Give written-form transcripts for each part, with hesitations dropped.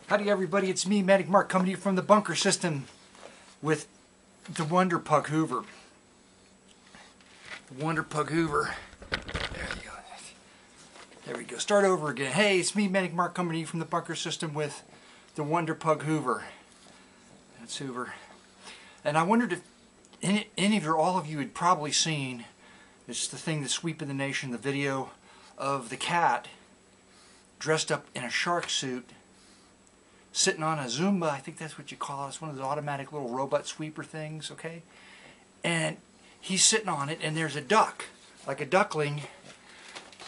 Howdy everybody, it's me, Medic Mark, coming to you from the bunker system with the Wonder Pug Hoover. The Wonder Pug Hoover. There you go. There we go. Start over again. Hey, it's me, Medic Mark, coming to you from the bunker system with the Wonder Pug Hoover. That's Hoover. And I wondered if any of or all of you had probably seen, it's the thing that's sweeping the nation, the video of the cat dressed up in a shark suit, sitting on a Zumba, I think that's what you call it. It's one of those automatic little robot sweeper things, okay? And he's sitting on it, and there's a duck, like a duckling.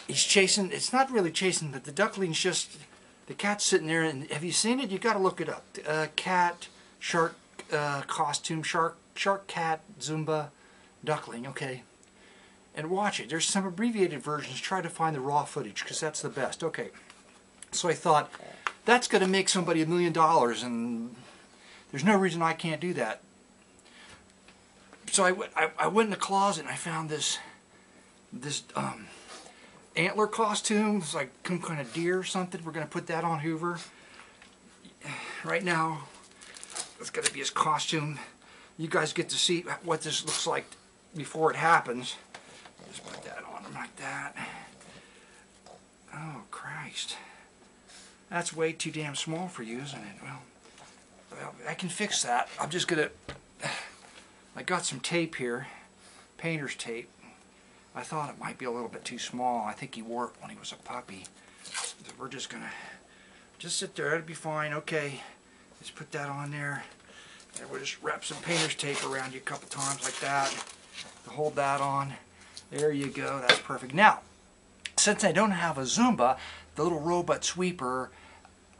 He's chasing, it's not really chasing, but the duckling's just, the cat's sitting there, and have you seen it? You got to look it up. Cat, shark costume, shark, cat, Zumba, duckling, okay? And watch it. There's some abbreviated versions. Try to find the raw footage, because that's the best. Okay. So I thought, that's going to make somebody $1 million, and there's no reason I can't do that. So I went in the closet and I found this antler costume. It's like some kind of deer or something. We're going to put that on Hoover. Right now, it's going to be his costume. You guys get to see what this looks like before it happens. Just put that on him like that. Oh, Christ. That's way too damn small for you, isn't it? Well, I can fix that. I'm just gonna... I got some tape here, painter's tape. I thought it might be a little bit too small. I think he wore it when he was a puppy. So we're just gonna... just sit there, it'll be fine. Okay, let's put that on there. And we'll just wrap some painter's tape around you a couple times like that to hold that on. There you go, that's perfect. Now, since I don't have a Zumba, the little robot sweeper,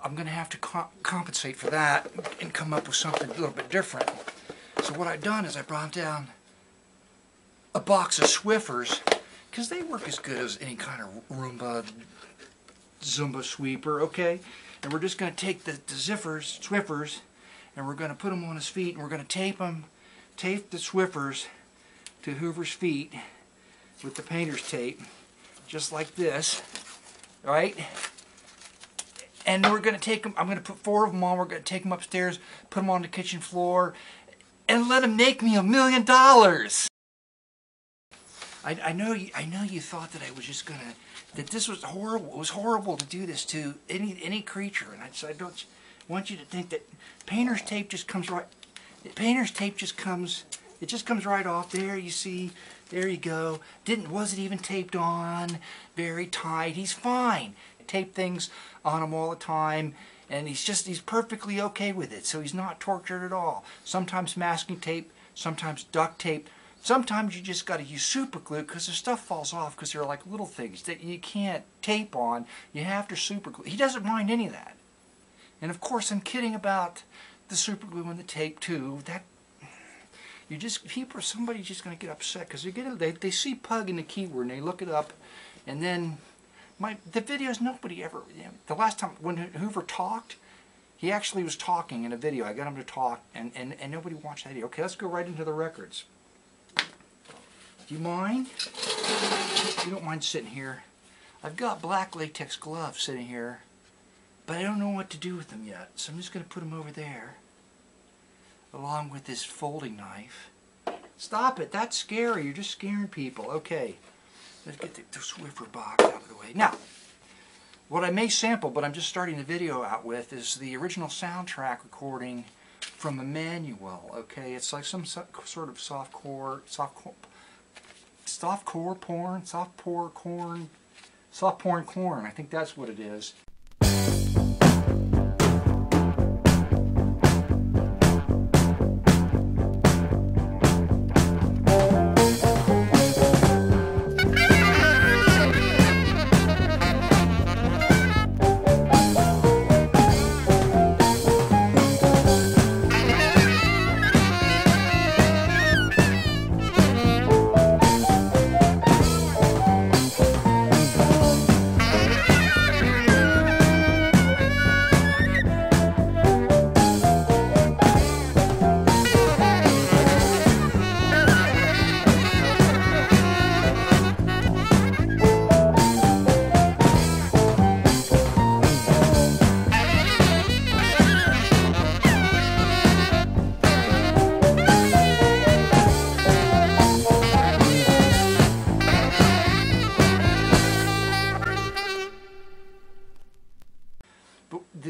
I'm going to have to compensate for that and come up with something a little bit different. So what I've done is I brought down a box of Swiffers, because they work as good as any kind of Roomba, Zumba sweeper, okay? And we're just going to take the Swiffers, and we're going to put them on his feet, and we're going to tape the Swiffers to Hoover's feet with the painter's tape, just like this. Right? And we're going to take them, I'm going to put 4 of them on, we're going to take them upstairs, put them on the kitchen floor, and let them make me $1 million. I know you thought that I was just going to, that this was horrible. It was horrible to do this to any creature, and I don't want you to think that painter's tape just comes right, painter's tape just comes, it just comes right off. There you see, there you go. Wasn't even taped on, very tight. He's fine. Tape things on him all the time, and he's perfectly okay with it. So he's not tortured at all. Sometimes masking tape, sometimes duct tape. Sometimes you just got to use super glue because the stuff falls off because they're like little things that you can't tape on. You have to super glue. He doesn't mind any of that. And of course, I'm kidding about the super glue and the tape too. That somebody's just going to get upset because they see pug in the keyword and they look it up, and then the videos nobody ever. The last time when Hoover talked, he actually was talking in a video. I got him to talk, and nobody watched that video. Okay, let's go right into the records. Do you mind? You don't mind sitting here? I've got black latex gloves sitting here, but I don't know what to do with them yet. So I'm just going to put them over there, along with this folding knife. Stop it, that's scary, you're just scaring people. Okay, let's get the Swiffer box out of the way. Now, what I may sample, but I'm just starting the video out with, is the original soundtrack recording from Emmanuel, okay? It's like some sort of softcore porn corn, I think that's what it is.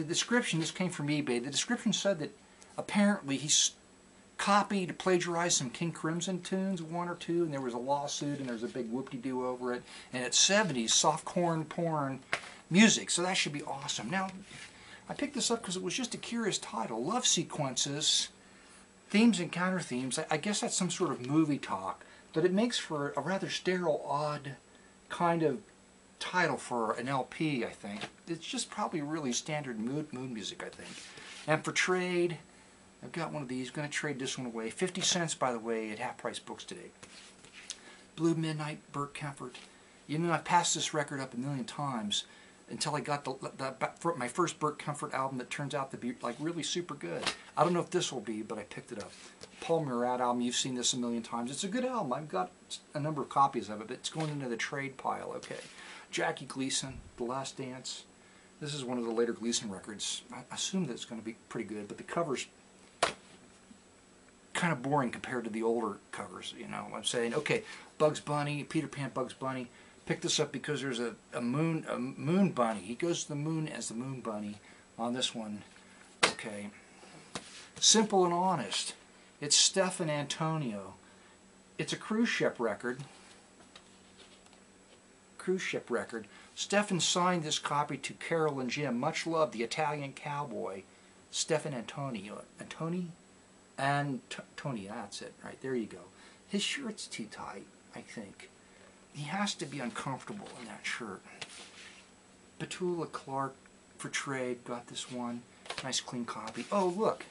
description, this came from eBay, the description said that apparently he's copied, plagiarized some King Crimson tunes, one or two, and there was a lawsuit and there was a big whoop-de-doo over it, and it's 70s soft-core porn music, so that should be awesome. Now, I picked this up because it was just a curious title, Love Sequences, Themes and Counter Themes. I guess that's some sort of movie talk, but it makes for a rather sterile, odd kind of title for an LP, I think. It's just probably really standard mood music, I think. And for trade, I've got one of these. I'm going to trade this one away. 50 cents, by the way, at half-price books today. Blue Midnight, Burt Comfort. You know, I've passed this record up a million times until I got my first Burt Comfort album that turns out to be like really super good. I don't know if this will be, but I picked it up. Paul Murat album, you've seen this a million times. It's a good album. I've got a number of copies of it, but it's going into the trade pile. Okay. Jackie Gleason, The Last Dance. This is one of the later Gleason records. I assume that it's going to be pretty good, but the cover's kind of boring compared to the older covers, you know what I'm saying. Okay, Bugs Bunny, Peter Pan, Bugs Bunny. Picked this up because there's a moon bunny. He goes to the moon as the moon bunny on this one. Okay. Simple and Honest. It's Stephen Antonio. It's a cruise ship record. Cruise ship record. Stephen signed this copy to Carol and Jim. Much love, the Italian cowboy. Stephen Antonio. Tony, that's it. Right, there you go. His shirt's too tight, I think. He has to be uncomfortable in that shirt. Petula Clark for trade. Got this one. Nice clean copy. Oh, look.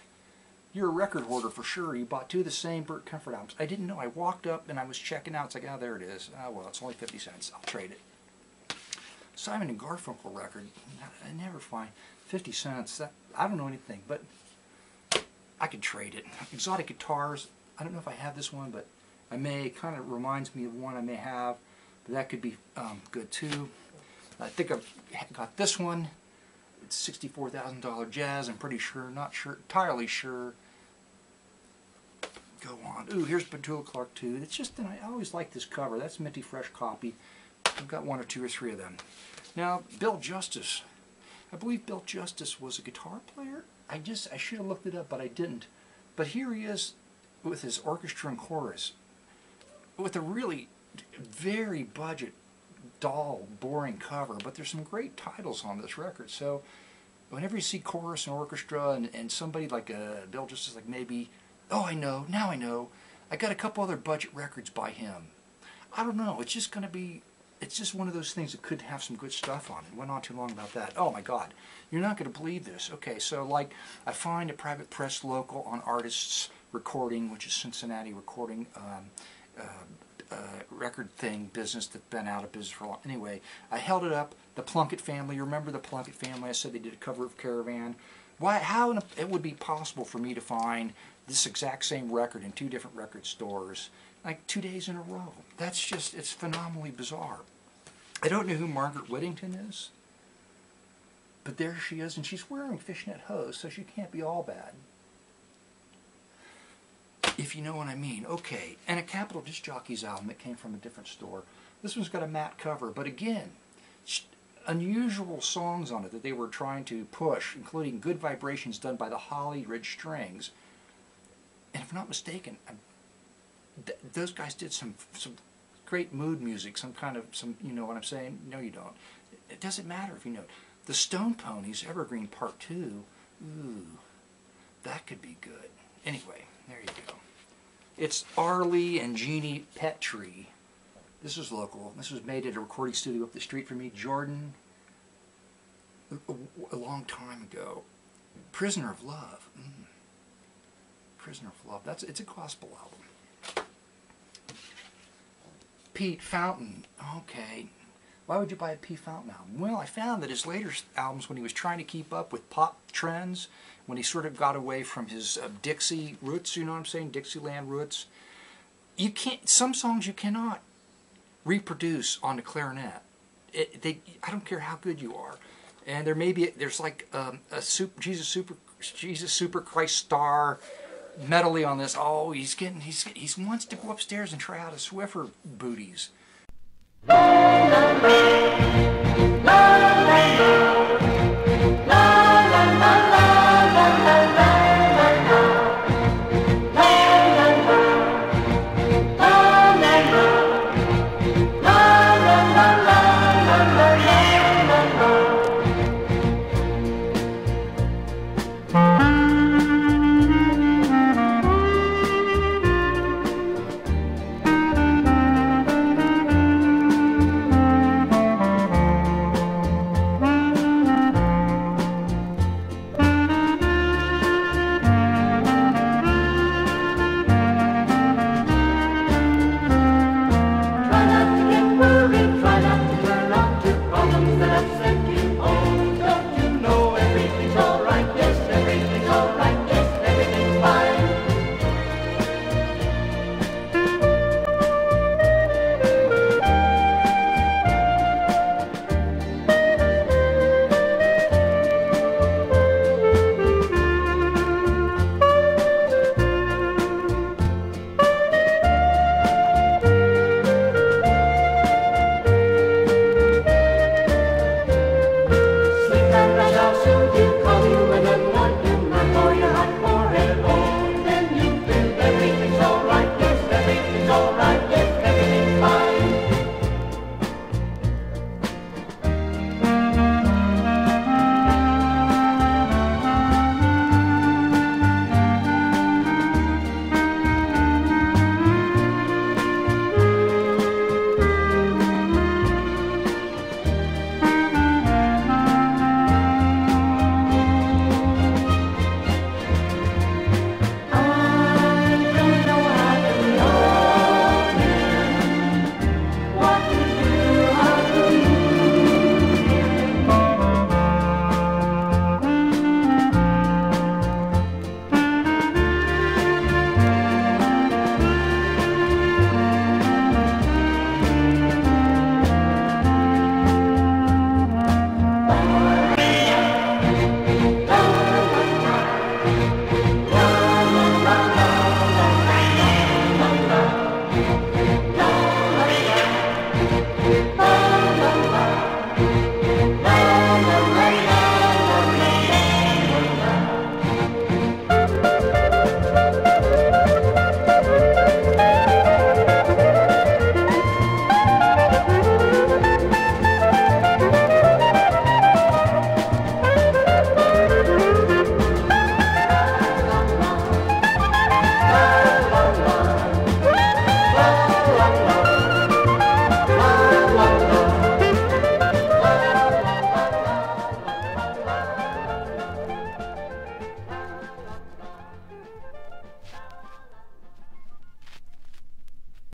You're a record hoarder for sure. You bought two of the same Burt Comfort albums. I didn't know. I walked up and I was checking out. It's like, oh, there it is. Oh, well, it's only 50 cents. I'll trade it. Simon and Garfunkel record. I never find 50 cents. I don't know anything, but I could trade it. Exotic Guitars. I don't know if I have this one, but I may. It kind of reminds me of one I may have. But that could be good too. I think I've got this one. It's $64,000 jazz. I'm pretty sure. Not sure. Entirely sure. Go on. Ooh, here's Petula Clark too. It's just, I always like this cover. That's a minty fresh copy. I've got one or two or three of them. Now, Bill Justice. I believe Bill Justice was a guitar player. I should have looked it up, but I didn't. But here he is with his orchestra and chorus with a really very budget, dull, boring cover. But there's some great titles on this record. So whenever you see chorus and orchestra and somebody like Bill Justice, like maybe, oh, I know, now I know. I got a couple other budget records by him. I don't know. It's just going to be, it's just one of those things that could have some good stuff on it. Went on too long about that. Oh my God. You're not going to believe this. Okay, so like I find a private press local on Artists Recording, which is Cincinnati recording record thing business that's been out of business for a long. Anyway, I held it up. The Plunkett family. Remember the Plunkett family? I said they did a cover of Caravan. Why? How it would be possible for me to find this exact same record in two different record stores like 2 days in a row? That's just, it's phenomenally bizarre. I don't know who Margaret Whittington is, but there she is, and she's wearing fishnet hose, so she can't be all bad. If you know what I mean. Okay, and a Capitol Disc Jockeys album that came from a different store. This one's got a matte cover, but again, unusual songs on it that they were trying to push, including Good Vibrations done by the Holly Ridge Strings. And if I'm not mistaken, those guys did some great mood music, you know what I'm saying? No, you don't. It doesn't matter if you know. The Stone Ponies, Evergreen Part 2, ooh, that could be good. Anyway, there you go. It's Arlie and Jeannie Petrie. This is local. This was made at a recording studio up the street from me, Jordan, a long time ago. Prisoner of Love. Prisoner of Love. It's a gospel album. Pete Fountain. Okay. Why would you buy a Pete Fountain album? Well, I found that his later albums, when he was trying to keep up with pop trends, when he sort of got away from his Dixie roots, you know what I'm saying? Dixieland roots. You can't. Some songs you cannot reproduce on the clarinet. I don't care how good you are. And there's like a Jesus Super Christ Star medley on this. Oh, he wants to go upstairs and try out his Swiffer booties.